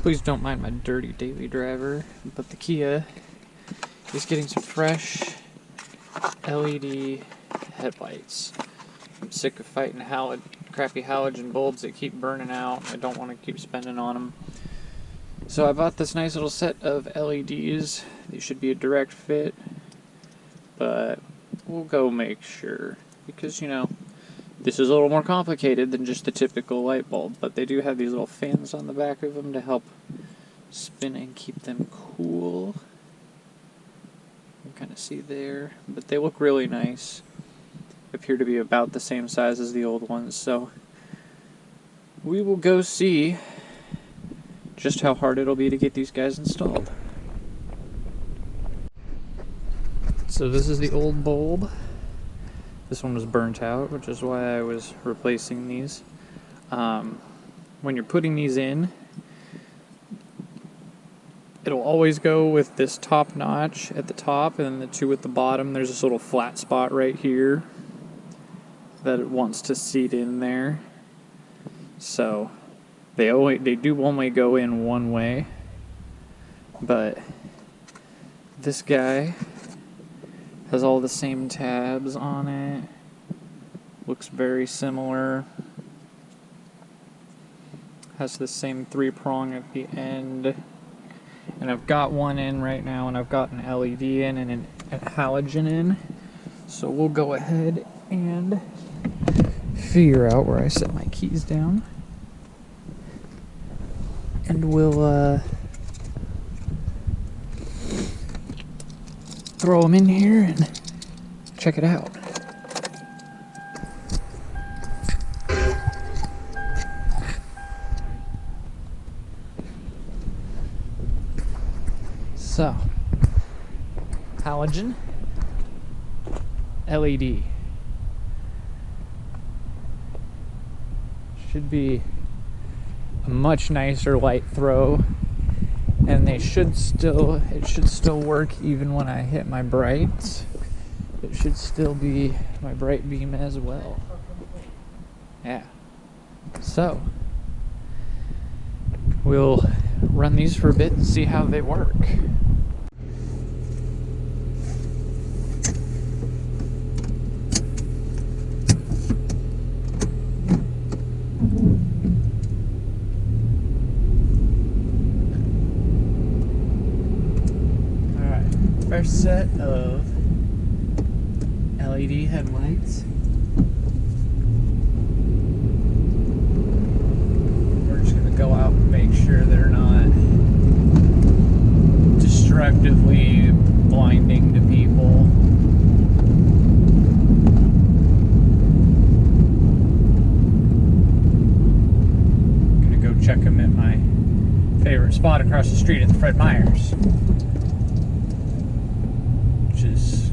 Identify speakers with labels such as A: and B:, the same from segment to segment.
A: Please don't mind my dirty daily driver, but the Kia is getting some fresh LED headlights. I'm sick of fighting crappy halogen bulbs that keep burning out. I don't want to keep spending on them. So I bought this nice little set of LEDs. These should be a direct fit, but we'll go make sure, because, you know, this is a little more complicated than just the typical light bulb, but they do have these little fans on the back of them to help spin and keep them cool. You can kind of see there, but they look really nice. Appear to be about the same size as the old ones, so we will go see just how hard it'll be to get these guys installed. So this is the old bulb. This one was burnt out, which is why I was replacing these. When you're putting these in, it'll always go with this top notch at the top, and then the two at the bottom. There's this little flat spot right here that it wants to seat in there. So they do only go in one way, but this guy has all the same tabs on it. Looks very similar. Has the same 3-prong at the end. And I've got one in right now, and I've got an LED in and a halogen in. So we'll go ahead and figure out where I set my keys down. And we'll throw them in here and check it out. So, halogen, LED. Should be a much nicer light throw, and it should still work even when I hit my brights. It should still be my bright beam as well. Yeah. So we'll run these for a bit and see how they work. First set of LED headlights. We're just going to go out and make sure they're not destructively blinding to people. I'm going to go check them at my favorite spot across the street at the Fred Meyer's, is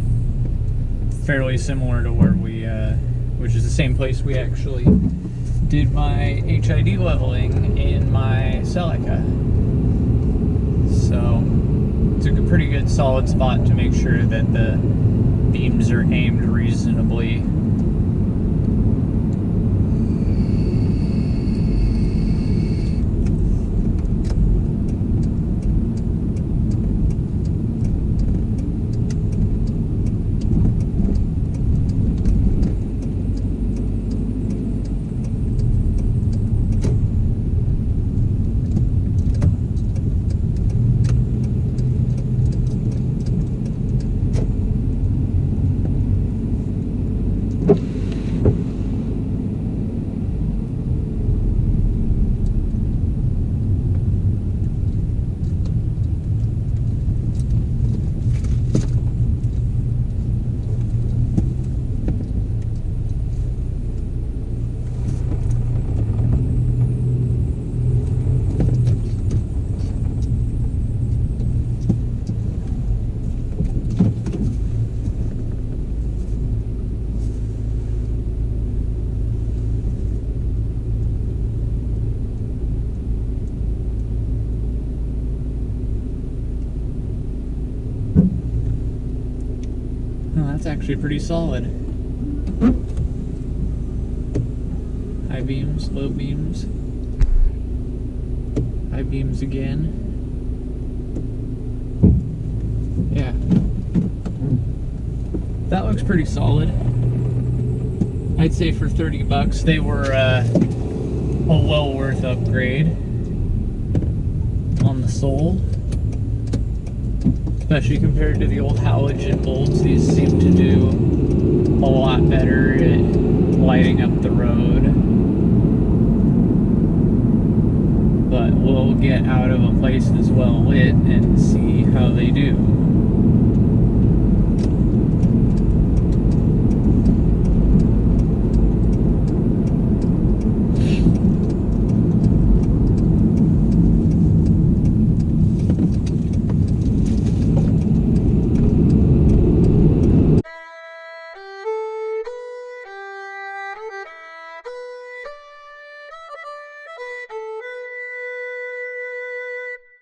A: fairly similar to where which is the same place we actually did my HID leveling in my Celica. So it's a pretty good solid spot to make sure that the beams are aimed reasonably. That's actually pretty solid. High beams, low beams. high beams again. Yeah. That looks pretty solid. I'd say for 30 bucks they were a well worth upgrade on the sole. Especially compared to the old halogen bolts, these seem to do a lot better at lighting up the road. But we'll get out of a place that's well lit and see how they do.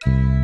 B: You